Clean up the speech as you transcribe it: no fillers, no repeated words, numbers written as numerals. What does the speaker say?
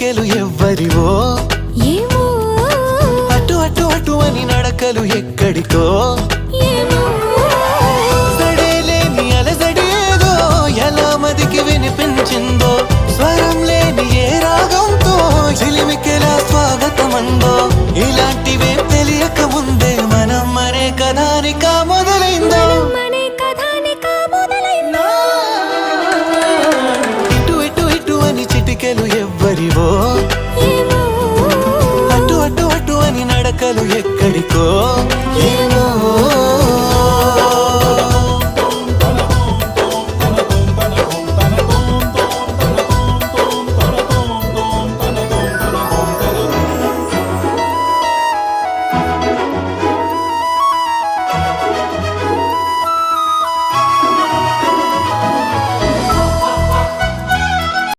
చిటికెలు ఎవ్వరివో ఏమో అటు అటు అటు అని నడకలు ఎక్కడికో ఏమో సడేలేని అలజడేదో ఎలా మదికి వినిపించిందో స్వరం లేని ఏ రాగంతో చిలిమికెలా స్వాగతమందో ఇలాంటివేం తెలియక ముందే మనం మరే కథానిక మొదలైందో మనే కథానిక మొదలైందో ఇటు ఇటు ఇటు అని చిటికెలు ఎవ్వరివో ఏమో అటు అటు అటు అని నడకలు ఎక్కడికో